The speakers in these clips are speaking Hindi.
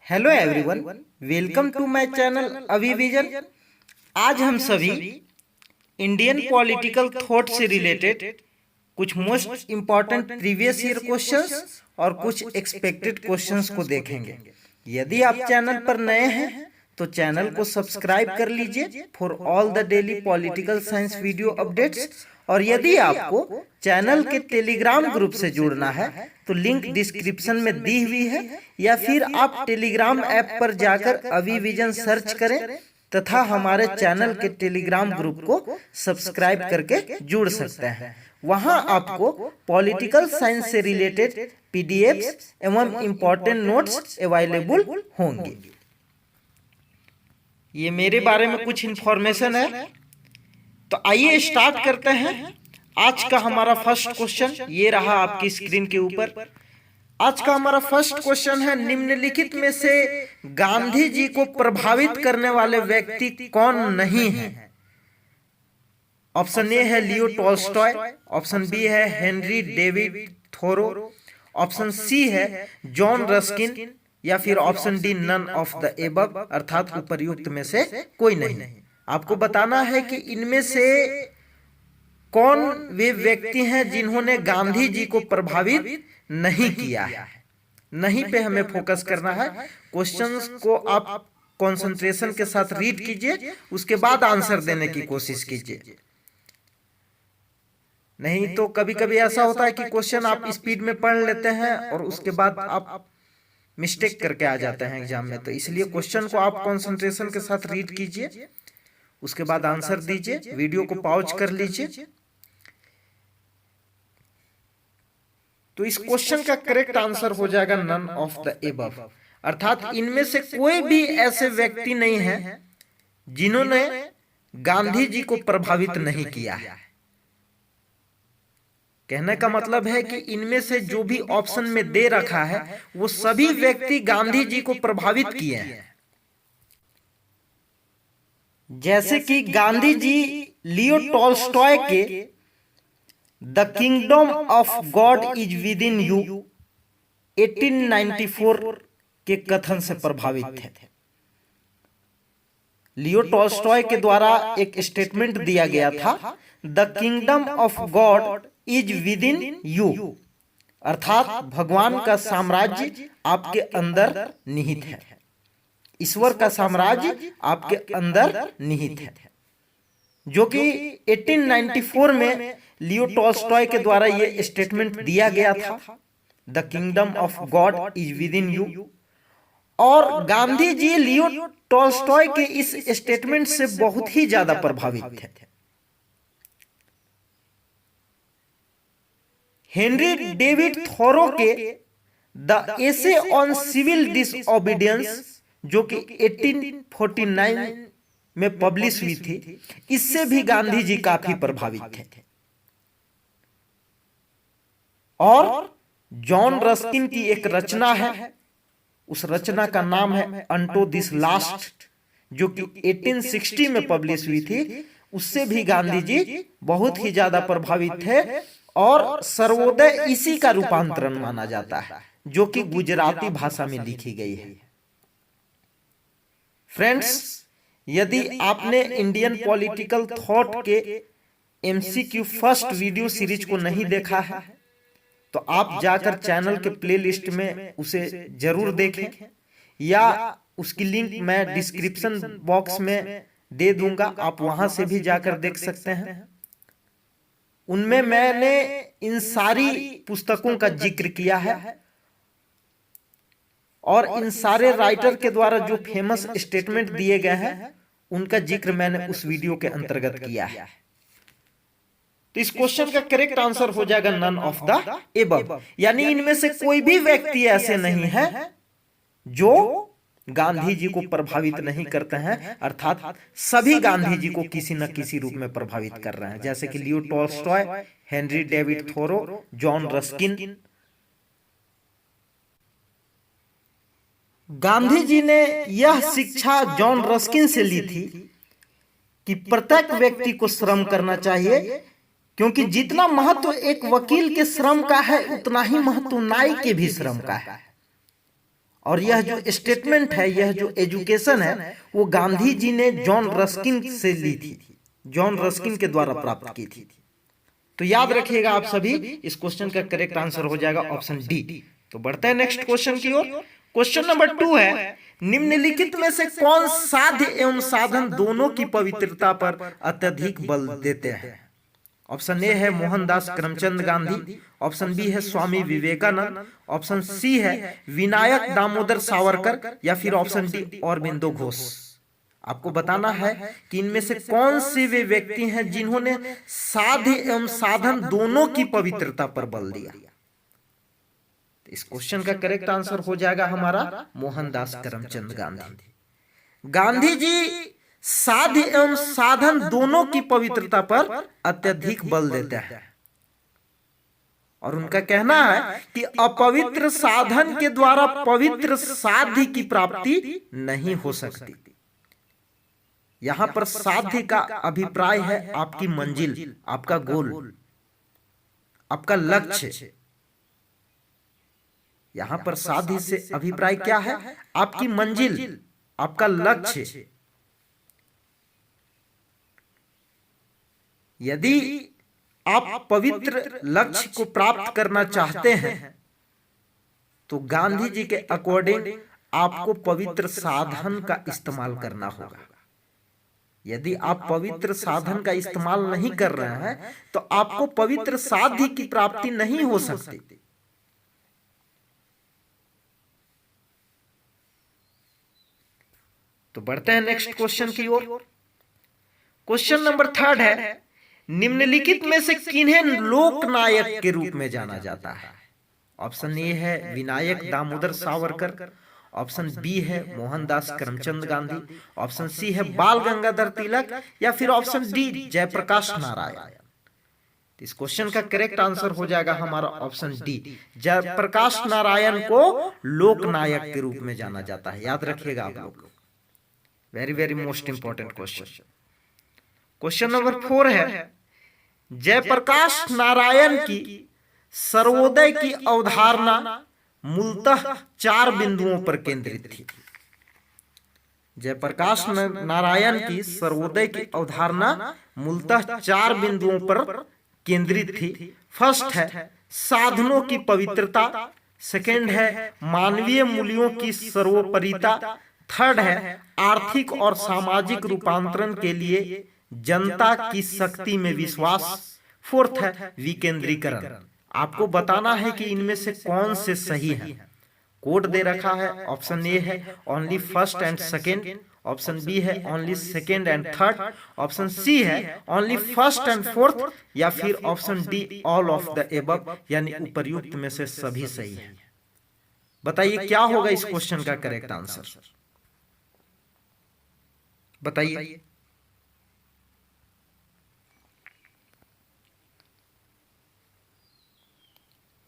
Hello everyone, welcome to my channel Abhivision. आज हम सभी इंडियन पॉलिटिकल थॉट से रिलेटेड कुछ most important previous year questions और कुछ एक्सपेक्टेड क्वेश्चंस को देखेंगे। यदि आप चैनल पर नए हैं तो चैनल को सब्सक्राइब कर लीजिए for all the daily political science video updates. और यदि आपको चैनल के टेलीग्राम ग्रुप से जुड़ना है तो लिंक डिस्क्रिप्शन में दी हुई है, या फिर आप टेलीग्राम ऐप पर जाकर अभिविजन सर्च करें तथा हमारे चैनल के टेलीग्राम ग्रुप को सब्सक्राइब करके जुड़ सकते हैं। वहां आपको पॉलिटिकल साइंस से रिलेटेड पीडीएफ्स एवं इम्पोर्टेंट नोट्स अवेलेबल होंगे। ये मेरे बारे में कुछ इंफॉर्मेशन है, तो आइए स्टार्ट करते हैं। आज का हमारा फर्स्ट क्वेश्चन ये रहा आपकी स्क्रीन के ऊपर। आज का हमारा फर्स्ट क्वेश्चन है, निम्नलिखित में से गांधी जी को प्रभावित करने वाले व्यक्ति कौन नहीं है? ऑप्शन ए है लियो टॉल्स्टॉय, ऑप्शन बी है Henry David Thoreau, option C है जॉन रस्किन, या फिर option D none of the above, अर्थात उपर्युक्त में से कोई नहीं। आपको बताना है कि इनमें से कौन वे व्यक्ति हैं जिन्होंने गांधी जी को प्रभावित नहीं किया है। नहीं पे हमें फोकस करना है। क्वेश्चंस को आप कंसंट्रेशन के साथ रीड कीजिए, उसके बाद आंसर देने की कोशिश कीजिए। नहीं तो कभी कभी ऐसा होता है कि क्वेश्चन आप स्पीड में पढ़ लेते हैं और उसके बाद आप मिस्टेक करके आ जाते हैं एग्जाम में। तो इसलिए क्वेश्चन को आप कंसंट्रेशन के साथ रीड कीजिए, उसके बाद आंसर दीजिए। वीडियो को पॉज कर लीजिए। तो इस क्वेश्चन का करेक्ट आंसर हो जाएगा नन ऑफ द एबव, अर्थात इनमें से कोई भी ऐसे व्यक्ति नहीं है जिन्होंने गांधी जी को प्रभावित नहीं किया है। कहने का मतलब है कि इनमें से जो भी ऑप्शन में दे रखा है वो सभी व्यक्ति गांधी जी को प्रभावित किए हैं। जैसे कि गांधी जी लियो टॉल्स्टॉय के the kingdom of God is with in you 1894 के कथन से प्रभावित थे। लियो टॉल्स्टॉय के द्वारा एक स्टेटमेंट दिया गया था, the kingdom of God is with in you, अर्थात भगवान का साम्राज्य आपके अंदर निहित है। ईश्वर का साम्राज्य आपके अंदर निहित है, जो कि 1894 में लियो टॉल्स्टॉय के द्वारा यह स्टेटमेंट दिया गया था, the kingdom of God is with in you. और गांधी जी लियो टॉल्स्टॉय के इस स्टेटमेंट से बहुत ही ज्यादा प्रभावित थे। हेनरी डेविड थोरो के the essay on civil disobedience, जो कि 1849 में पब्लिश हुई थी, इससे भी गांधी जी काफी प्रभावित थे। और जॉन रस्किन की एक रचना है, उस रचना का नाम है अंटो दिस लास्ट, जो कि 1860 में पब्लिश हुई थी, उससे भी गांधी जी बहुत ही ज्यादा प्रभावित थे। और सर्वोदय इसी का रूपांतरण माना जाता है, जो कि गुजराती भाषा में लिखी गई है। फ्रेंड्स, यदि आपने इंडियन पॉलिटिकल थॉट के एमसीक्यू फर्स्ट वीडियो सीरीज को नहीं देखा है तो आप जाकर चैनल के प्लेलिस्ट में उसे जरूर देखें, या उसकी लिंक मैं डिस्क्रिप्शन बॉक्स में दे दूंगा, आप वहां से भी जाकर देख सकते हैं। उनमें मैंने इन सारी पुस्तकों का जिक्र किया है और इन सारे राइटर के द्वारा जो फेमस स्टेटमेंट दिए गए हैं उनका जिक्र मैंने उस वीडियो के अंतर्गत किया है। तो इस क्वेश्चन का करेक्ट आंसर हो जाएगा नन ऑफ द एबव, यानी इनमें से कोई भी व्यक्ति ऐसे नहीं है जो गांधी जी को प्रभावित नहीं करते हैं, अर्थात सभी गांधी जी को किसी न किसी रूप में प्रभावित कर रहे हैं, जैसे कि Leo Tolstoy, Henry David Thoreau, John Ruskin. Gandhi ji ने यह शिक्षा जॉन रस्किन से ली थी कि प्रत्येक व्यक्ति को श्रम करना चाहिए, क्योंकि जितना महत्व एक वकील के श्रम का है उतना ही महत्व न्याय के भी श्रम का है। और यह जो स्टेटमेंट है, यह जो एजुकेशन है, वो गांधी जी ने जॉन रस्किन से ली थी, जॉन रस्किन के द्वारा प्राप्त की थी। तो याद रखिएगा आप सभी, इस क्वेश्चन का करेक्ट आंसर हो जाएगा ऑप्शन डी। तो बढ़ते हैं नेक्स्ट क्वेश्चन की ओर। क्वेश्चन नंबर 2 है, निम्नलिखित में से कौन साध्य एवं साधन दोनों की पवित्रता पर अत्यधिक बल देते हैं? ऑप्शन ए है मोहनदास करमचंद गांधी, ऑप्शन बी है स्वामी विवेकानंद, ऑप्शन सी है विनायक दामोदर सावरकर, या फिर ऑप्शन डी अरबिंदो घोष। आपको बताना है कि इनमें से कौन से वे व्यक्ति हैं जिन्होंने साध्य एवं साधन दोनों की पवित्रता पर बल दिया। इस क्वेश्चन का करेक्ट आंसर हो जाएगा हमारा मोहनदास करमचंद गांधी। गांधी जी साध्य एवं साधन दोनों की पवित्रता पर अत्यधिक बल देते हैं और उनका कहना है कि अपवित्र साधन के द्वारा पवित्र साध्य की प्राप्ति नहीं हो सकती। यहां पर साध्य का अभिप्राय है आपकी मंजिल, आपका गोल, आपका लक्ष्य। यहां पर साध्य से अभिप्राय क्या है? आपकी मंजिल, आपका लक्ष्य। यदि आप पवित्र लक्ष्य को प्राप्त करना चाहते हैं तो गांधी जी के अकॉर्डिंग आपको पवित्र साधन का इस्तेमाल करना होगा। यदि आप पवित्र साधन का इस्तेमाल नहीं कर रहे हैं तो आपको पवित्र साध्य की प्राप्ति नहीं हो सकती। तो बढ़ते हैं नेक्स्ट क्वेश्चन की ओर। क्वेश्चन नंबर 3 है, निम्नलिखित में से किन्हें लोकनायक के रूप में जाना जाता है? ऑप्शन ए है विनायक दामोदर सावरकर, ऑप्शन बी है मोहनदास करमचंद गांधी, ऑप्शन सी है बाल गंगाधर तिलक, या फिर ऑप्शन डी जयप्रकाश नारायण। इस क्वेश्चन का करेक्ट आंसर हो जाएगा हमारा ऑप्शन डी, जयप्रकाश नारायण को लोकनायक के रूप में जाना जाता है। याद रखिएगा आप लोग, very very most important question. Question number 4 है, जयप्रकाश नारायण की सर्वोदय की अवधारणा मूलतः 4 बिंदुओं पर केंद्रित थी। जयप्रकाश नारायण की सर्वोदय की अवधारणा मूलतः 4 बिंदुओं पर केंद्रित थी। फर्स्ट है साधनों की पवित्रता, सेकंड है मानवीय मूल्यों की सर्वोपरिता, थर्ड है आर्थिक और सामाजिक रूपांतरण के लिए जनता की शक्ति में विश्वास, फोर्थ है विकेंद्रीकरण। आपको बताना है कि इनमें से कौन से सही है। कोड दे रखा है, ऑप्शन ए है only first and second, option B है only second and third, option C है ओनली फर्स्ट एंड फोर्थ, या फिर option D all of the above, यानी उपर्युक्त में से सभी सही है। बताइए क्या होगा इस क्वेश्चन का करेक्ट आंसर, बताइए।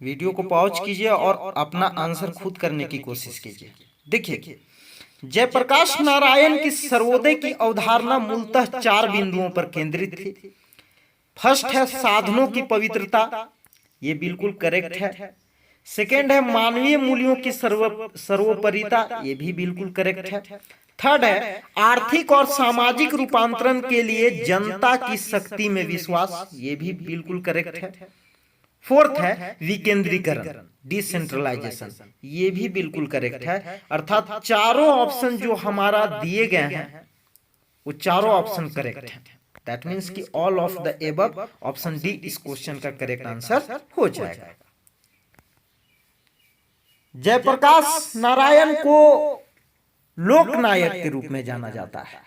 वीडियो को पॉज कीजिए और अपना आंसर खुद करने की कोशिश कीजिए। देखिए, जयप्रकाश नारायण की सर्वोदय की अवधारणा मूलतः 4 बिंदुओं पर केंद्रित थी। फर्स्ट है साधनों की पवित्रता, ये बिल्कुल करेक्ट है। सेकंड है मानवीय मूल्यों की सर्वोपरिता, ये भी बिल्कुल करेक्ट है। थर्ड है आर्थिक और सामाजिक रूपांतरण के लिए जनता की शक्ति में विश्वास, ये भी बिल्कुल करेक्ट है। फोर्थ है विकेंद्रीकरण, डिसेंट्रलाइजेशन, ये भी बिल्कुल करेक्ट है। अर्थात चारों ऑप्शन जो हमारा दिए गए हैं वो चारों ऑप्शन करेक्ट हैं। दैट मींस कि all of the above, option D इस क्वेश्चन का करेक्ट आंसर हो जाएगा। जयप्रकाश नारायण को लोकनायक के रूप में जाना जाता है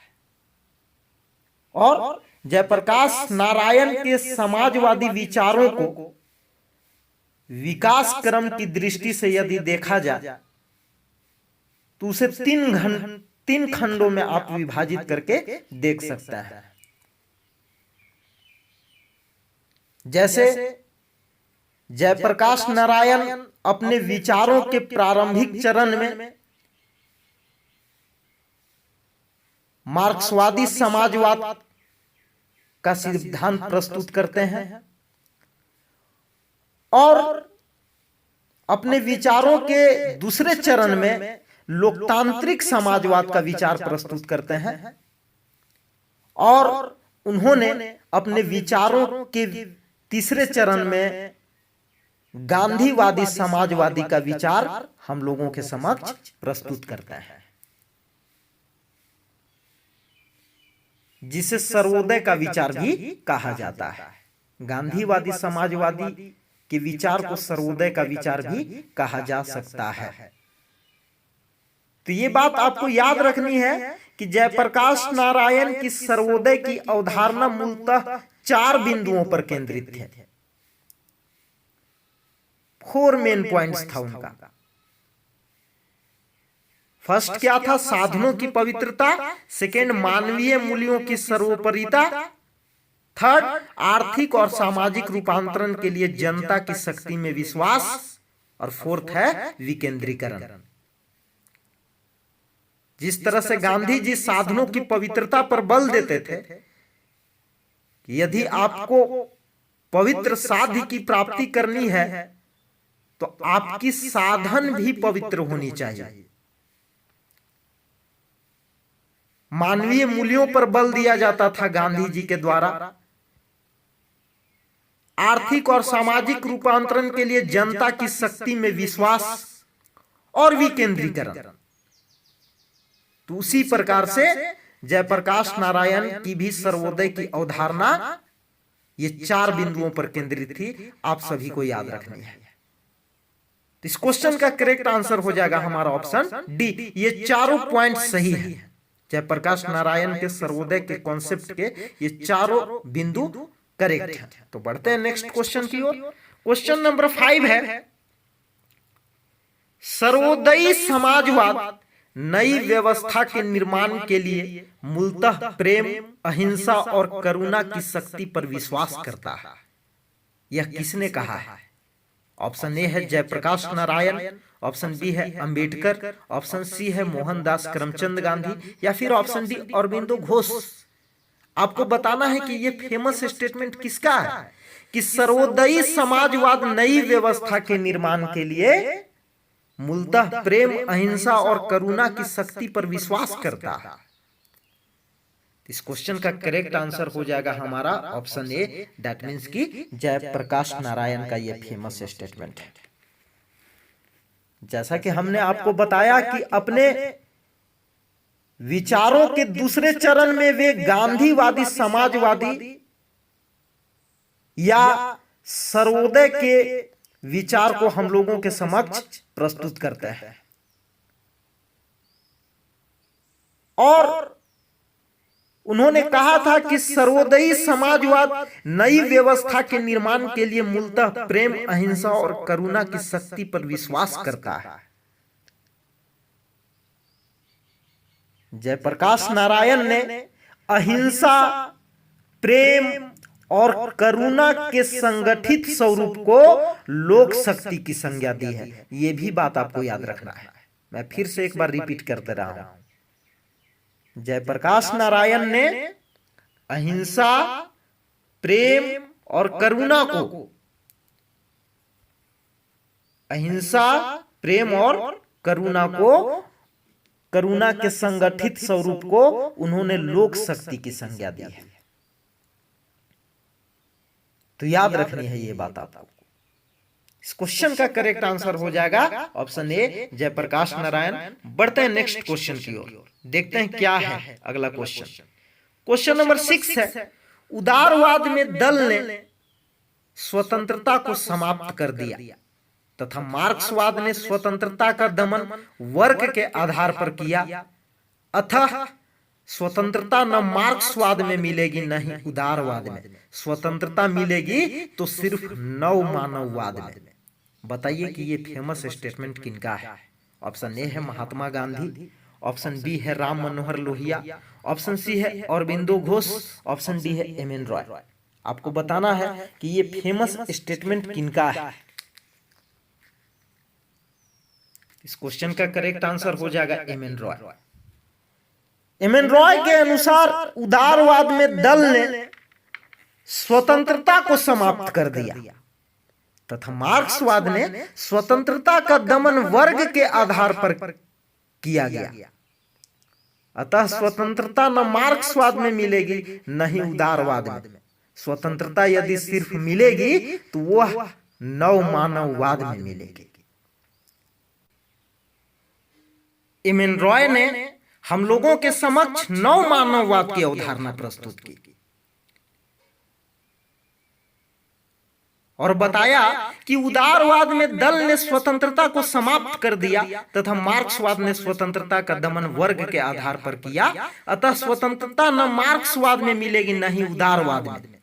और जयप्रकाश नारायण के समाजवादी विचारों को विकास क्रम की दृष्टि से यदि देखा जाए तो उसे 3 खंडों में आप विभाजित करके देख सकता है। जैसे जयप्रकाश नारायण अपने विचारों के प्रारंभिक चरण में मार्क्सवादी समाजवाद का सिद्धांत प्रस्तुत करते हैं और अपने विचारों के दूसरे चरण में लोकतांत्रिक समाजवाद का विचार प्रस्तुत करते हैं और उन्होंने अपने विचारों के तीसरे चरण में गांधीवादी समाजवादी का विचार हम लोगों के समक्ष प्रस्तुत करता है, जिसे सर्वोदय का विचार भी कहा जाता है। गांधीवादी समाजवादी के विचार को सर्वोदय का विचार भी कहा जा सकता है। तो ये बात आपको याद रखनी है कि जयप्रकाश नारायण की सर्वोदय की अवधारणा मूलतः 4 बिंदुओं पर केंद्रित थे। 4 मेन पॉइंट्स था उनका। फर्स्ट क्या था? साधनों की पवित्रता। सेकेंड, मानवीय मूल्यों की सर्वोपरिता। थर्ड, आर्थिक और सामाजिक रूपांतरण के लिए जनता की शक्ति में विश्वास। और फोर्थ है विकेंद्रीकरण। जिस तरह से गांधी जी साधनों की पवित्रता पर बल देते थे कि यदि आपको पवित्र साध्य की प्राप्ति करनी है तो आपकी साधन भी पवित्र होनी चाहिए। मानवीय मूल्यों पर बल दिया जाता था गांधी जी के द्वारा। आर्थिक और सामाजिक रूपांतरण के लिए जनता की शक्ति में विश्वास और विकेंद्रीकरण। तो उसी प्रकार से जयप्रकाश नारायण की भी सर्वोदय की अवधारणा ये 4 बिंदुओं पर केंद्रित थी। आप सभी को याद रखनी है। तो इस क्वेश्चन का करेक्ट आंसर हो जाएगा हमारा ऑप्शन डी। ये चारों पॉइंट सही है। जयप्रकाश नारायण के सर्वोदय के कॉन्सेप्ट के ये चारों बिंदु करेक्ट है। तो बढ़ते हैं नेक्स्ट क्वेश्चन की ओर। क्वेश्चन नंबर 5 है, सर्वोदयी समाजवाद नई व्यवस्था के निर्माण के लिए मूलतः प्रेम, अहिंसा और करुणा की शक्ति पर विश्वास करता है। यह किसने कहा है? ऑप्शन ए है जयप्रकाश नारायण, ऑप्शन बी है अंबेडकर, ऑप्शन सी है मोहनदास करमचंद गांधी, या फिर ऑप्शन डी अरबिंदो घोष। आपको बताना है कि यह फेमस स्टेटमेंट किसका है कि सर्वोदयी समाजवाद नई व्यवस्था के निर्माण के लिए मूलतः प्रेम, अहिंसा और करुणा की शक्ति पर विश्वास करता है। इस क्वेश्चन का करेक्ट आंसर हो जाएगा हमारा ऑप्शन ए। दैट मींस कि जयप्रकाश नारायण का यह फेमस स्टेटमेंट है। जैसा कि हमने आपको बताया कि अपने विचारों के दूसरे चरण में वे गांधीवादी समाजवादी या सर्वोदय के विचार को हम लोगों के समक्ष प्रस्तुत करते हैं और उन्होंने कहा था कि सर्वोदयी समाजवाद नई व्यवस्था के निर्माण के लिए मूलतः प्रेम, अहिंसा और करुणा की शक्ति पर विश्वास करता है। जयप्रकाश नारायण ने अहिंसा, प्रेम और करुणा के संगठित स्वरूप को लोक शक्ति की संज्ञा दी है। यह भी बात आपको याद रखना है। मैं फिर से एक बार रिपीट करते रहा हूं। जयप्रकाश नारायण ने अहिंसा, प्रेम और करुणा को, अहिंसा, प्रेम और करुणा को, करुणा के संगठित स्वरूप को उन्होंने लोक शक्ति की संज्ञा दी है। तो याद रखनी है ये बात आपको। इस क्वेश्चन का करेक्ट आंसर हो जाएगा ऑप्शन ए जयप्रकाश नारायण। बढ़ते हैं नेक्स्ट क्वेश्चन की ओर, देखते हैं क्या है अगला क्वेश्चन। क्वेश्चन नंबर 6 है, उदारवाद में दल ने स्वतंत्रता को समाप्त कर दिया तथा मार्क्सवाद ने स्वतंत्रता का दमन वर्ग के आधार पर किया। अतः स्वतंत्रता न मार्क्सवाद में मिलेगी न ही उदारवाद में। स्वतंत्रता मिलेगी तो सिर्फ नव मानववाद में। बताइए कि ये फेमस स्टेटमेंट किनका है? ऑप्शन ए है महात्मा गांधी, ऑप्शन बी है राम मनोहर लोहिया, ऑप्शन सी है अरबिंदो घोष, ऑप्शन डी है एम एन रॉय। आपको बताना है कि ये फेमस स्टेटमेंट किनका है। इस क्वेश्चन का करेक्ट आंसर हो जाएगा M N Roy. M N Roy के अनुसार उदारवाद में दल ने स्वतंत्रता को समाप्त कर दिया तथा मार्क्सवाद ने स्वतंत्रता का दमन वर्ग के आधार पर किया गया। अतः स्वतंत्रता न मार्क्सवाद में मिलेगी न ही उदारवाद में। स्वतंत्रता यदि सिर्फ मिलेगी तो वह नव मानववाद में मिलेगी। एमएन रॉय ने हम लोगों के समक्ष नव मानववाद की अवधारणा प्रस्तुत की और बताया कि उदारवाद में दल ने स्वतंत्रता को समाप्त कर दिया तथा मार्क्सवाद ने स्वतंत्रता का दमन वर्ग के आधार पर किया। अतः स्वतंत्रता न मार्क्सवाद में मिलेगी न ही उदारवाद में।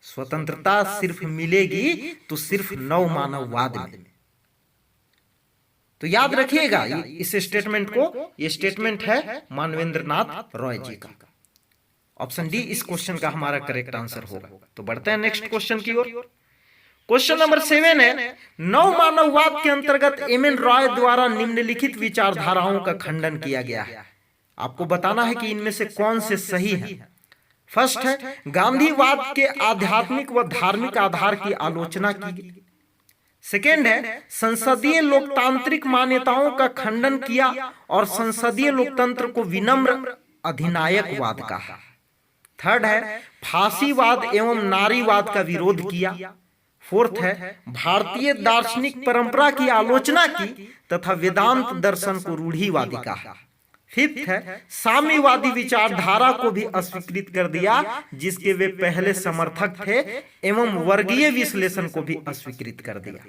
स्वतंत्रता सिर्फ मिलेगी तो सिर्फ नव मानववाद में। तो याद रखिएगा इस स्टेटमेंट को। यह स्टेटमेंट है मानवेंद्र नाथ रॉय जी का। ऑप्शन डी इस क्वेश्चन का हमारा करेक्ट आंसर होगा। तो बढ़ते हैं नेक्स्ट क्वेश्चन की ओर। क्वेश्चन नंबर 7 है, नव मानववाद के अंतर्गत एमएन रॉय द्वारा निम्नलिखित विचारधाराओं का खंडन किया गया है। आपको बताना है कि इनमें से कौन से सही है। फर्स्ट है, गांधीवाद के आध्यात्मिक व धार्मिक आधार की आलोचना की गई। सेकेंड है, संसदीय लोकतांत्रिक मान्यताओं का खंडन किया और संसदीय लोकतंत्र को विनम्र अधिनायकवाद कहा। थर्ड है, फांसीवाद एवं नारीवाद का विरोध किया। फोर्थ है, भारतीय दार्शनिक परंपरा की आलोचना की तथा वेदांत दर्शन को रूढ़िवादी कहा। फिफ्थ है, साम्यवादी विचारधारा को भी अस्वीकृत कर दिया जिसके वे पहले समर्थक थे एवं वर्गीय विश्लेषण को भी अस्वीकृत कर दिया।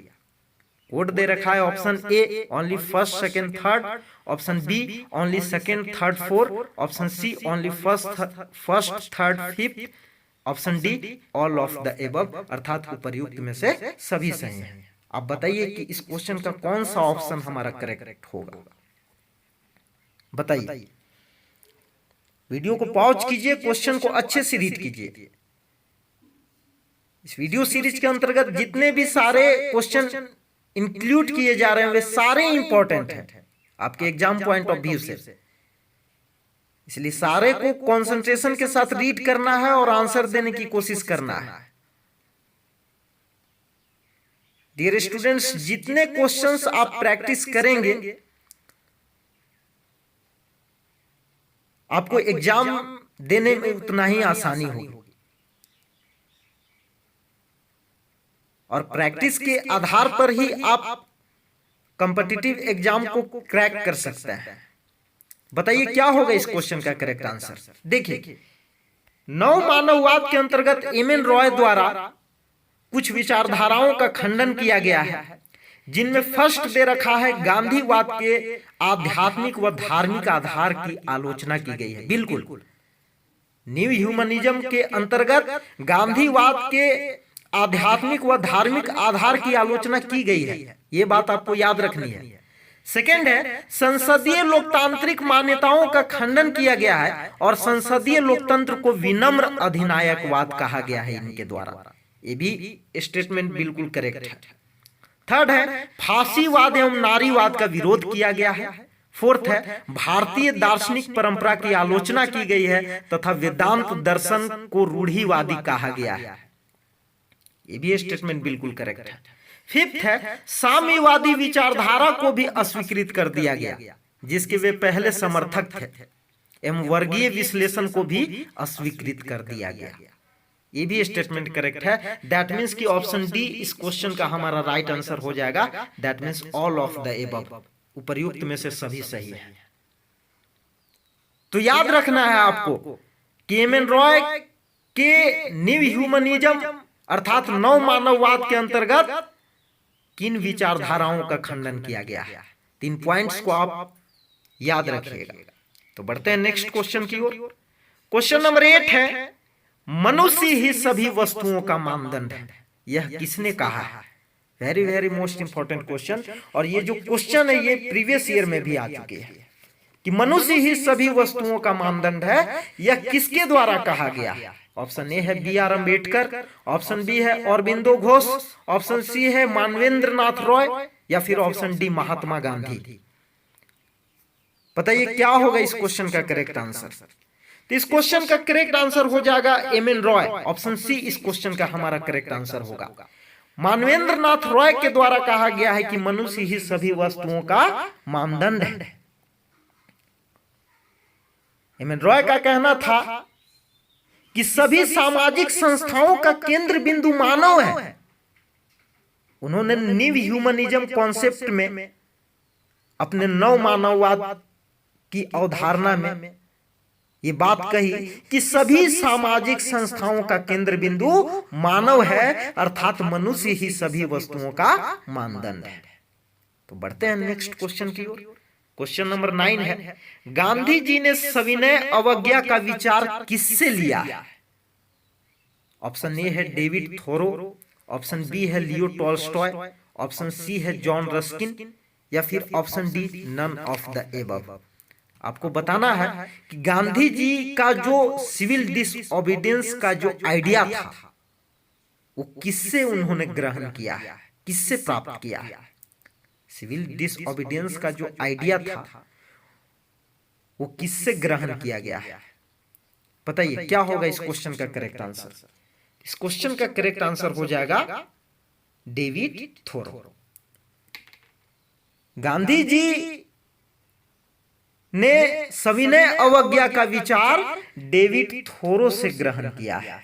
कोड दे रखा है option A only first second third, option B only second third fourth, option C only first third fifth, option D all of the above, अर्थात उपर्युक्त में से सभी सही हैं। आप बताइए कि इस क्वेश्चन का कौन सा ऑप्शन हमारा करेक्ट होगा, बताइए। वीडियो को पॉज कीजिए, क्वेश्चन को अच्छे से रीड कीजिए। इस वीडियो सीरीज के अंतर्गत जितने भी सारे क्वेश्चन इंक्लूड किए जा रहे हैं वे सारे इंपॉर्टेंट हैं आपके एग्जाम पॉइंट ऑफ व्यू से, इसलिए सारे को कंसंट्रेशन के साथ रीड करना है और आंसर देने की कोशिश करना है। डियर स्टूडेंट्स, जितने क्वेश्चंस आप प्रैक्टिस करेंगे आपको एग्जाम देने में उतना ही आसानी होगी और प्रैक्टिस के आधार पर ही आप कॉम्पिटिटिव एग्जाम को क्रैक कर सकते हैं। बताइए क्या होगा इस क्वेश्चन का करेक्ट आंसर। देखिए, नव मानववाद के अंतर्गत एमएन रॉय द्वारा कुछ विचारधाराओं का खंडन किया गया है जिनमें फर्स्ट दे रखा है गांधीवाद के आध्यात्मिक व धार्मिक आधार की आलोचना की गई है। बिल्कुल, न्यू ह्यूमनिज्म के अंतर्गत गांधीवाद के आध्यात्मिक व धार्मिक आधार की आलोचना की गई है, यह बात आपको याद रखनी है। सेकेंड है, संसदीय लोकतांत्रिक मान्यताओं का खंडन किया गया है और संसदीय लोकतंत्र को विनम्र अधिनायकवाद कहा गया है इनके द्वारा। ये भी स्टेटमेंट बिल्कुल करेक्ट है। थर्ड है, फांसीवाद एवं नारीवाद का विरोध किया गया है। फोर्थ है, भारतीय दार्शनिक परंपरा की आलोचना की गई है तथा वेदांत दर्शन को रूढ़िवादी कहा गया है। ये भी स्टेटमेंट बिल्कुल करेक्ट है। फिफ्थ है, साम्यवादी विचारधारा को भी अस्वीकृत कर दिया गया जिसके वे पहले समर्थक थे एवं वर्गीय विश्लेषण को भी अस्वीकृत कर दिया गया। ये भी स्टेटमेंट करेक्ट है। दैट मीन्स कि ऑप्शन डी इस क्वेश्चन का हमारा राइट आंसर हो जाएगा। That means all of the above, उपर्युक्त में से सभी सही है। तो याद रखना है आपको कि एमएन रॉय के न्यू ह्यूमनिज्म अर्थात नव मानववाद के अंतर्गत किन विचारधाराओं का खंडन किया गया है। 3 पॉइंट्स को आप याद रखिएगा। तो बढ़ते हैं नेक्स्ट क्वेश्चन की ओर। क्वेश्चन नंबर 8 है, मनुष्य ही सभी वस्तुओं का मानदंड है, यह किसने कहा है? Very very most important question. और ये जो क्वेश्चन है ये प्रीवियस ईयर में भी आ चुके हैं कि मनुष्य ही सभी वस्तुओं का मानदंड है, यह किसके द्वारा कहा गया है? ऑप्शन ए है बी.आर. अम्बेडकर, ऑप्शन बी है अरबिंदो घोष, ऑप्शन सी है मानवेंद्र नाथ रॉय या फिर ऑप्शन डी महात्मा गांधी। बताइए क्या होगा इस क्वेश्चन का करेक्ट आंसर। तो इस क्वेश्चन का करेक्ट आंसर हो जाएगा एमएन रॉय। ऑप्शन सी इस क्वेश्चन का हमारा करेक्ट आंसर होगा। मानवेंद्र नाथ रॉय के द्वारा कहा गया है कि मनुष्य ही सभी वस्तुओं का मानदंड है। एम.एन. रॉय का कहना था कि सभी सामाजिक संस्थाओं का केंद्र बिंदु मानव है। उन्होंने न्यू ह्यूमनिज्म कॉन्सेप्ट में अपने नव मानववाद की अवधारणा में ये बात कही कि सभी सामाजिक संस्थाओं का केंद्र बिंदु मानव है, अर्थात मनुष्य ही सभी वस्तुओं का मानदंड है। तो बढ़ते हैं नेक्स्ट क्वेश्चन की ओर। क्वेश्चन नंबर 9 है, गांधी जी ने सविनय अवज्ञा का विचार किससे लिया है? ऑप्शन ए है डेविड थोरो, ऑप्शन बी है लियो टॉल्स्टॉय, ऑप्शन सी है जॉन रस्किन, या फिर option D none of the above. आपको बताना है कि गांधी जी का जो सिविल डिसओबीडियंस का जो आइडिया था वो किससे उन्होंने ग्रहण किया है, किससे प्राप्त किया है? सिविल डिसओबीडियंस का जो आइडिया था वो किससे ग्रहण किया गया है? बताइए क्या होगा इस क्वेश्चन का करेक्ट आंसर? इस क्वेश्चन का करेक्ट आंसर हो जाएगा डेविड थोरो। गांधी जी ने सविनय अवज्ञा का विचार डेविड थोरो से ग्रहण किया है।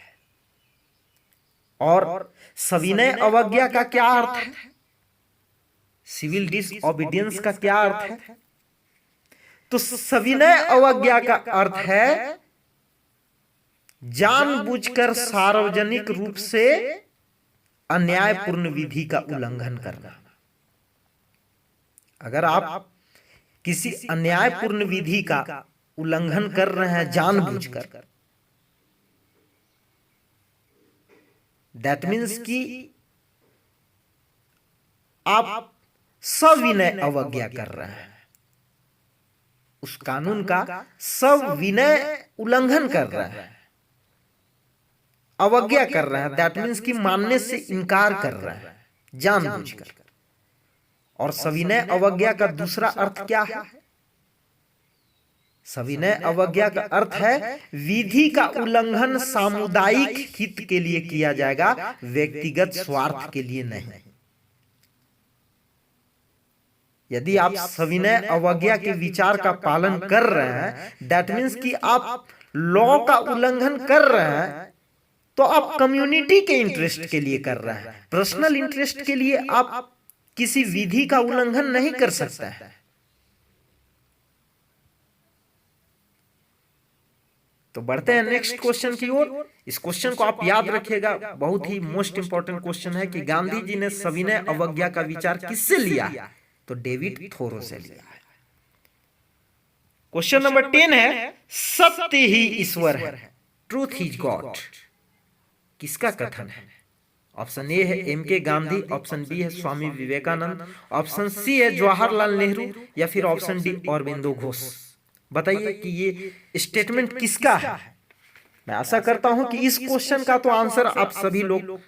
और सविनय अवज्ञा का क्या अर्थ है? सिविल डिसओबीडियंस का क्या अर्थ है? तो सविनय अवज्ञा का अर्थ है जानबूझकर सार्वजनिक रूप से अन्यायपूर्ण विधि का उल्लंघन करना। अगर आप किसी अन्यायपूर्ण विधि का उल्लंघन कर रहे हैं जानबूझकर, दैट मीन्स कि आप सविनय अवज्ञा कर रहे हैं, उस कानून का सविनय उल्लंघन कर रहे हैं, अवज्ञा कर रहे हैं। दैट मीन्स कि मानने से इनकार कर रहे हैं जानबूझकर। और सविनय अवज्ञा का दूसरा अर्थ क्या है? सविनय अवज्ञा का अर्थ है विधि का उल्लंघन सामुदायिक हित के लिए किया जाएगा, व्यक्तिगत स्वार्थ के लिए नहीं। यदि आप सविनय अवज्ञा के विचार का पालन कर रहे हैं, दैट मीन्स कि आप लॉ का उल्लंघन कर रहे हैं, तो आप कम्युनिटी के इंटरेस्ट के लिए कर रहे हैं। पर्सनल इंटरेस्ट के लिए आप किसी विधि का उल्लंघन नहीं कर सकता है। तो बढ़ते हैं नेक्स्ट क्वेश्चन की ओर। इस क्वेश्चन को आप याद रखिएगा, बहुत ही मोस्ट इंपॉर्टेंट क्वेश्चन है कि गांधी जी ने सविनय अवज्ञा का विचार किससे लिया? तो डेविड थोरो से लिया है। क्वेश्चन नंबर 10 है, सत्य ही ईश्वर है, ट्रूथ इज गॉड, किसका कथन है? ऑप्शन ए है एम.के. गांधी, ऑप्शन बी है स्वामी विवेकानंद, ऑप्शन सी है जवाहरलाल नेहरू, या फिर ऑप्शन डी अरबिंदो घोष। बताइए कि ये स्टेटमेंट किसका है? मैं आशा करता हूं कि इस क्वेश्चन का तो आंसर आप सभी लोग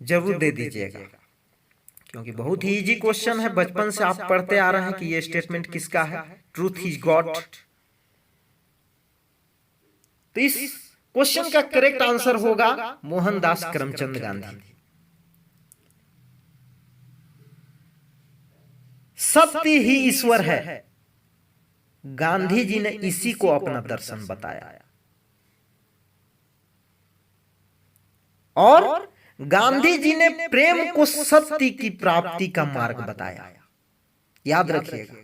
जरूर दे दीजिएगा, क्योंकि बहुत ही इजी क्वेश्चन है। बचपन से आप पढ़ते आ रहे हैं कि ये स्टेटमेंट किसका है, ट्रूथ इज गॉड। तो इस क्वेश्चन का करेक्ट आंसर होगा मोहनदास करमचंद गांधी। सत्य ही ईश्वर है, गांधी जी ने इसी को अपना दर्शन बताया। और गांधी जी ने प्रेम को सत्य की प्राप्ति का मार्ग बताया। याद रखिएगा,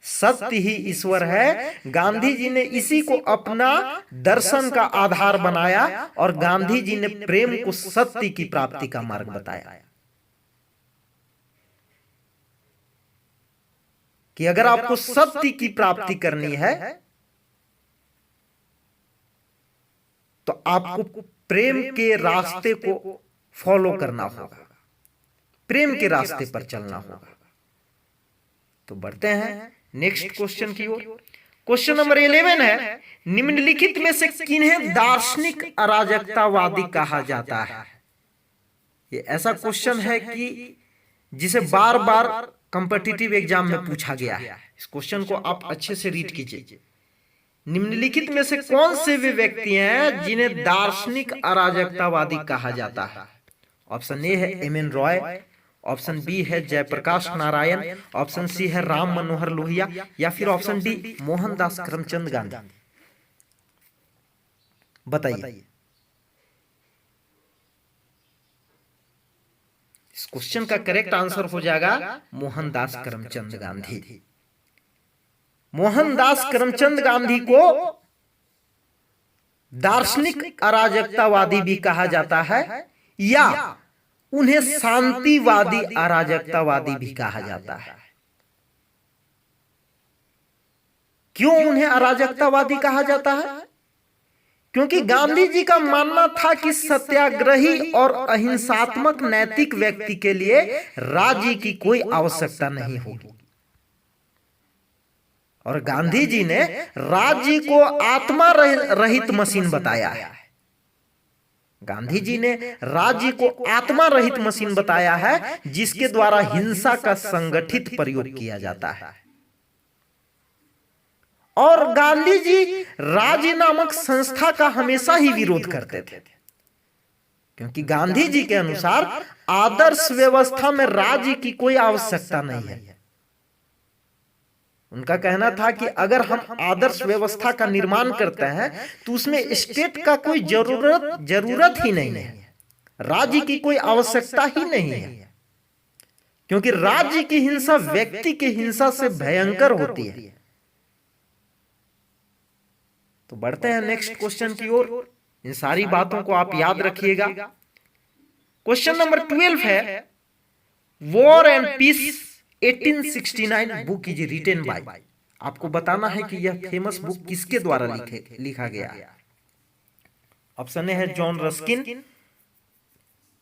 सत्य ही ईश्वर है, गांधी जी ने इसी को अपना दर्शन का आधार बनाया, और गांधी जी ने प्रेम को सत्य की प्राप्ति का मार्ग बताया। कि अगर आपको सत्य की प्राप्ति करनी है तो आपको प्रेम के रास्ते को फॉलो करना होगा, प्रेम के रास्ते पर चलना होगा। तो बढ़ते हैं नेक्स्ट क्वेश्चन की ओर। क्वेश्चन नंबर 11 है, निम्नलिखित में से किन्हें दार्शनिक अराजकतावादी कहा जाता है? ये ऐसा क्वेश्चन है कि जिसे बार बार कॉम्पिटिटिव एग्जाम में पूछा गया है। इस क्वेश्चन को आप अच्छे से रीड कीजिए। निम्नलिखित में से कौन से वे व्यक्ति हैं जिन्हें दार्शनिक अराजकतावादी कहा जाता है? ऑप्शन ए है एम.एन. रॉय, ऑप्शन बी है जयप्रकाश नारायण, ऑप्शन सी है राम मनोहर लोहिया, या फिर ऑप्शन डी मोहनदास करमचंद गांधी। बताइए। इस क्वेश्चन का करेक्ट आंसर हो जाएगा मोहनदास करमचंद गांधी। मोहनदास करमचंद गांधी को दार्शनिक अराजकतावादी भी कहा जाता है या उन्हें शांतिवादी अराजकतावादी भी कहा जाता है। क्यों उन्हें अराजकतावादी कहा जाता है? क्योंकि गांधी जी का मानना था कि सत्याग्रही और अहिंसात्मक नैतिक व्यक्ति के लिए राज्य की कोई आवश्यकता नहीं होगी, और गांधी जी ने राज्य को आत्मा रहित मशीन बताया है। गांधी जी ने राज्य को आत्मा रहित मशीन बताया है जिसके द्वारा हिंसा का संगठित प्रयोग किया जाता है। और गांधी जी राज्य नामक संस्था का हमेशा ही विरोध करते थे, क्योंकि गांधी जी के अनुसार आदर्श व्यवस्था में राज्य की कोई आवश्यकता नहीं है। उनका कहना था कि अगर हम आदर्श व्यवस्था का निर्माण करते हैं तो उसमें स्टेट का कोई जरूरत ही नहीं है, राज्य की कोई आवश्यकता ही नहीं है, क्योंकि राज्य की हिंसा व्यक्ति की हिंसा से भयंकर होती है। तो बढ़ते हैं नेक्स्ट क्वेश्चन की ओर। इन सारी बातों को आप याद रखिएगा। क्वेश्चन नंबर 12 है, War and Peace 1869 book is written by. आपको बताना है कि यह फेमस बुक किसके द्वारा लिखा गया है। ऑप्शन ए है जॉन रस्किन,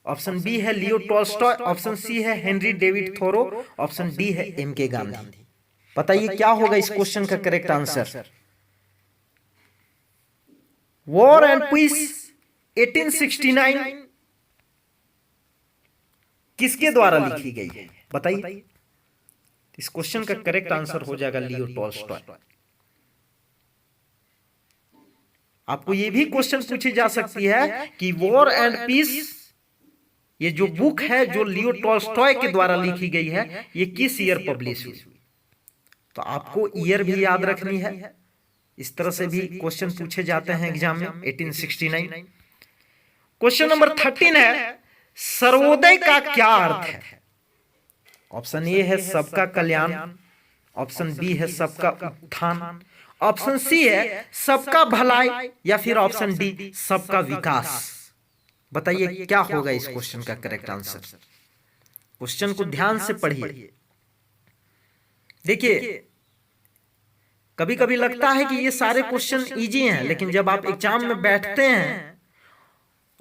ऑप्शन बी है लियो टॉल्स्टॉय, ऑप्शन सी है Henry David Thoreau, option D है एम.के. गांधी। बताइए क्या होगा इस क्वेश्चन का correct answer. War and Peace 1869 किसके द्वारा लिखी गई है? बताइए। इस क्वेश्चन का करेक्ट आंसर हो जाएगा लियो टॉल्स्टॉय। आपको यह भी क्वेश्चन पूछी जा सकती है कि वॉर एंड पीस, ये जो बुक है जो लियो टॉल्स्टॉय के द्वारा लिखी गई है, ये किस ईयर पब्लिश हुई? तो आपको ईयर भी याद रखनी है। इस तरह से भी क्वेश्चन पूछे जाते हैं एग्जाम में। 1869। क्वेश्चन नंबर 13 है, सर्वोदय का क्या अर्थ है? ऑप्शन ए है सबका कल्याण, ऑप्शन बी है सबका उत्थान, ऑप्शन सी है सबका भलाई, या फिर ऑप्शन डी सबका विकास। बताइए क्या होगा इस क्वेश्चन का करेक्ट आंसर। क्वेश्चन को ध्यान से पढ़िए। देखिए, कभी कभी लगता है कि ये सारे क्वेश्चन इजी हैं, लेकिन जब आप एग्जाम में बैठते हैं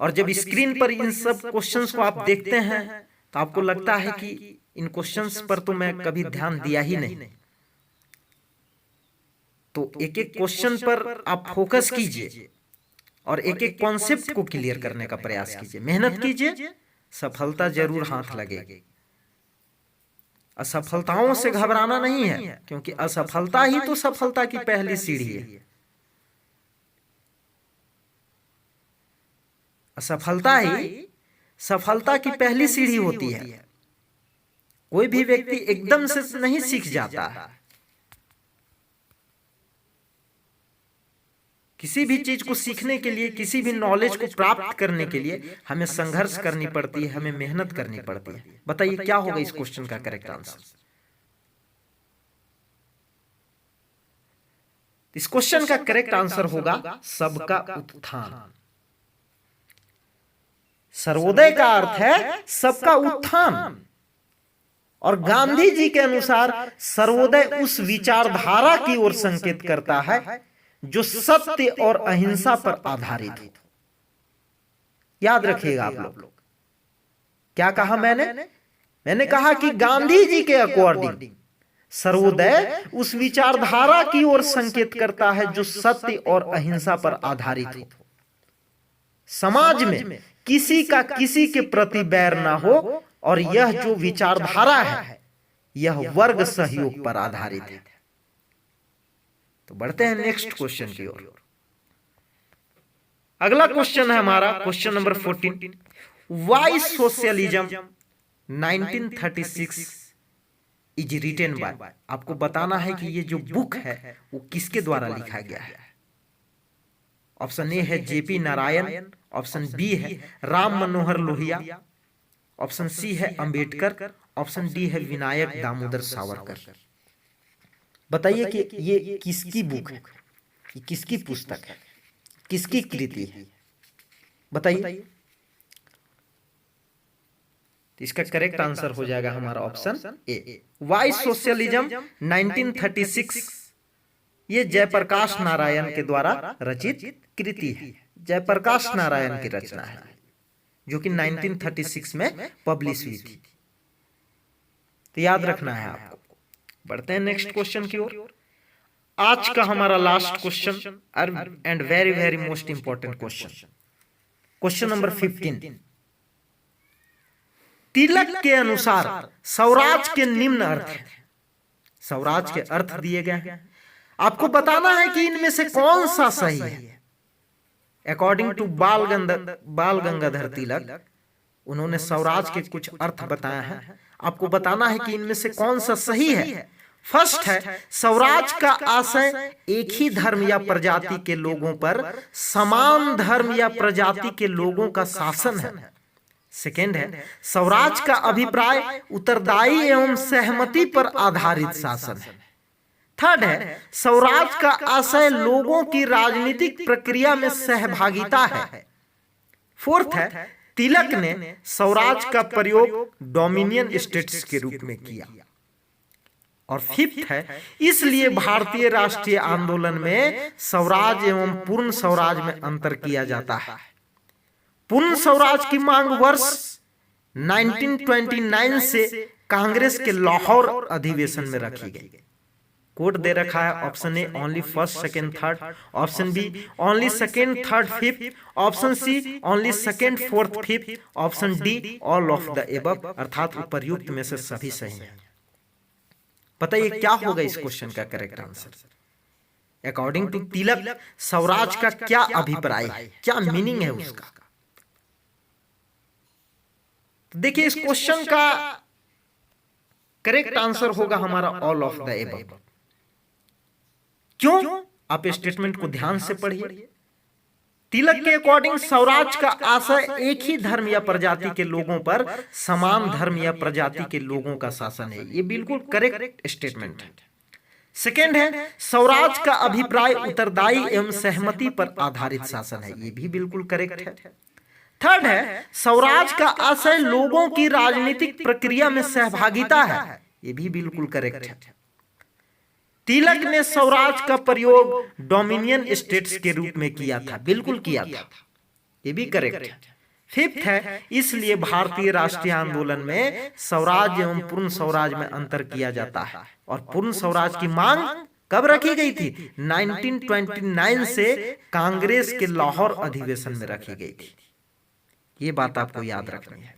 और जब स्क्रीन पर इन सब क्वेश्चंस को आप देखते हैं तो आपको लगता है कि इन क्वेश्चंस पर तो मैं कभी ध्यान दिया ही नहीं। तो एक एक क्वेश्चन पर आप फोकस कीजिए और एक एक कॉन्सेप्ट को क्लियर करने का प्रयास कीजिए, मेहनत कीजिए, सफलता जरूर हाथ लगेगी। असफलताओं से घबराना नहीं है, क्योंकि असफलता ही तो सफलता की पहली सीढ़ी है। असफलता ही सफलता की पहली सीढ़ी होती है। कोई भी व्यक्ति एकदम से नहीं सीख जाता है। किसी भी चीज को सीखने के लिए, किसी भी नॉलेज को प्राप्त करने के लिए हमें संघर्ष करनी पड़ती है, हमें मेहनत करनी पड़ती है। बताइए क्या होगा इस क्वेश्चन का करेक्ट आंसर। इस क्वेश्चन का करेक्ट आंसर होगा सबका उत्थान। सर्वोदय का अर्थ है सबका उत्थान, और गांधी जी के अनुसार सर्वोदय उस विचारधारा की ओर संकेत करता है जो सत्य और अहिंसा पर आधारित हो। याद रखिएगा आप लोग। क्या कहा मैंने कहा कि गांधी जी के अकॉर्डिंग सर्वोदय उस विचारधारा की ओर संकेत करता है जो सत्य और अहिंसा पर आधारित हो। समाज में किसी का किसी के प्रति बैर ना हो, और यह जो विचारधारा है यह वर्ग सहयोग पर आधारित है। तो बढ़ते हैं नेक्स्ट क्वेश्चन की ओर। अगला क्वेश्चन है हमारा question number 14। Why socialism 1936 is written by. आपको बताना है कि ये जो बुक है वो किसके द्वारा लिखा गया है। ऑप्शन ए है जेपी नारायण, ऑप्शन बी है राम मनोहर लोहिया, ऑप्शन सी है अंबेडकर, ऑप्शन डी है विनायक दामोदर सावरकर। बताइए कि ये किसकी बुक है, ये किसकी पुस्तक है, किसकी कृति है, बताइए। तो इसका करेक्ट आंसर हो जाएगा हमारा ऑप्शन ए, वाई सोशलिज्म 1936। ये जयप्रकाश नारायण के द्वारा रचित कृति है, जयप्रकाश नारायण की रचना है, जो कि 1936 में पब्लिश हुई थी। तो याद रखना है आपको। बढ़ते हैं नेक्स्ट क्वेश्चन की ओर। आज का हमारा last question and very very most important question, question number 15। तिलक के अनुसार स्वराज के निम्न अर्थ है। स्वराज के अर्थ दिए गए हैं, आपको बताना है कि इनमें से कौन सा सही है। अकॉर्डिंग टू बाल गंगाधर तिलक, उन्होंने स्वराज के कुछ अर्थ बताए हैं। आपको बताना है कि इनमें से कौन सा सही है। फर्स्ट है, स्वराज का आशय एक ही धर्म या प्रजाति के लोगों पर समान धर्म या प्रजाति के लोगों का शासन है। सेकेंड है, स्वराज का अभिप्राय उत्तरदायी एवं सहमति पर आधारित शासन है। थर्ड है, स्वराज का आशय लोगों की राजनीतिक प्रक्रिया में सहभागिता है। फोर्थ है, तिलक ने स्वराज का प्रयोग डोमिनियन स्टेट्स के रूप में किया। और फिफ्थ है, इसलिए भारतीय राष्ट्रीय आंदोलन में स्वराज एवं पूर्ण स्वराज में अंतर किया जाता है। पूर्ण स्वराज की मांग वर्ष 1929 से कांग्रेस के लाहौर अधिवेशन में रखी गई। कोड दे रखा है, option A only first second third, option B only second third fifth, option C only second fourth fifth, option D all of the above, अर्थात उपर्युक्त में से सभी सही हैं। बताइए क्या होगा इस क्वेश्चन का करेक्ट आंसर। अकॉर्डिंग टू तिलक स्वराज का क्या अभिप्राय है, क्या मीनिंग है उसका। देखिए इस क्वेश्चन का करेक्ट आंसर होगा हमारा ऑल ऑफ द एबव। क्यों? आप स्टेटमेंट को ध्यान से पढ़िए। तिलक के अकॉर्डिंग स्वराज का आशय एक ही धर्म या प्रजाति के लोगों पर समान धर्म या प्रजाति के लोगों का शासन है। ये बिल्कुल करेक्ट स्टेटमेंट है। सेकेंड है, स्वराज का अभिप्राय उत्तरदायी एवं सहमति पर आधारित शासन है। ये भी बिल्कुल करेक्ट है। थर्ड है, स्वराज का आशय लोगों की राजनीतिक प्रक्रिया में सहभागिता है। ये भी बिल्कुल करेक्ट है। तिलक ने स्वराज का प्रयोग डोमिनियन स्टेट्स के रूप में किया था, बिल्कुल किया था, ये भी करेक्ट है। फिफ्थ है, इसलिए भारतीय राष्ट्रीय आंदोलन में स्वराज एवं पूर्ण स्वराज में अंतर किया जाता है। और पूर्ण स्वराज की मांग कब रखी गई थी? 1929 से कांग्रेस के लाहौर अधिवेशन में रखी गई थी। ये बात आपको याद रखनी है।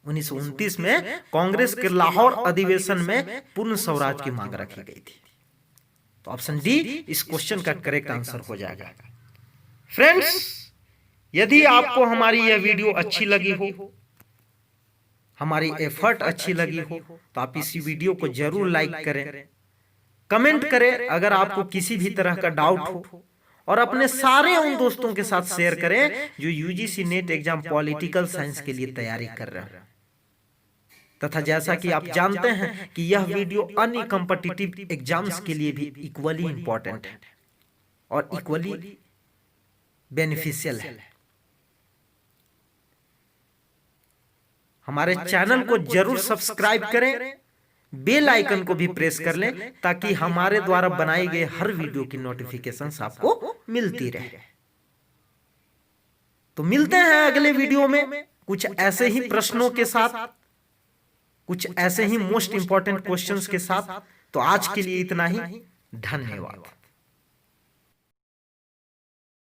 1929 में कांग्रेस के लाहौर अधिवेशन में पूर्ण स्वराज की मांग रखी गई थी। तो ऑप्शन डी इस क्वेश्चन का करेक्ट आंसर हो जाएगा। फ्रेंड्स, यदि आपको हमारी यह वीडियो अच्छी लगी हो, हमारी एफर्ट अच्छी लगी हो, तो आप इस वीडियो को जरूर लाइक करें, कमेंट करें अगर आपको किसी भी तरह का डाउट हो, और अपने सारे उन दोस्तों के साथ शेयर करें जो UGC net exam political science के लिए तैयारी कर रहे हैं। तथा जैसा कि आप जानते हैं कि यह वीडियो अन्य कॉम्पिटिटिव एग्जाम्स के लिए भी इक्वली इंपॉर्टेंट है और इक्वली बेनिफिशियल है। हमारे चैनल को जरूर सब्सक्राइब करें, बेल आइकन को भी प्रेस कर लें ताकि हमारे द्वारा बनाई गई हर वीडियो की नोटिफिकेशंस आपको मिलती रहे। तो मिलते हैं अगले वीडियो में कुछ ऐसे ही प्रश्नों के साथ, कुछ ऐसे ही मोस्ट इंपॉर्टेंट क्वेश्चंस के साथ। तो आज के लिए इतना ही, धन्यवाद।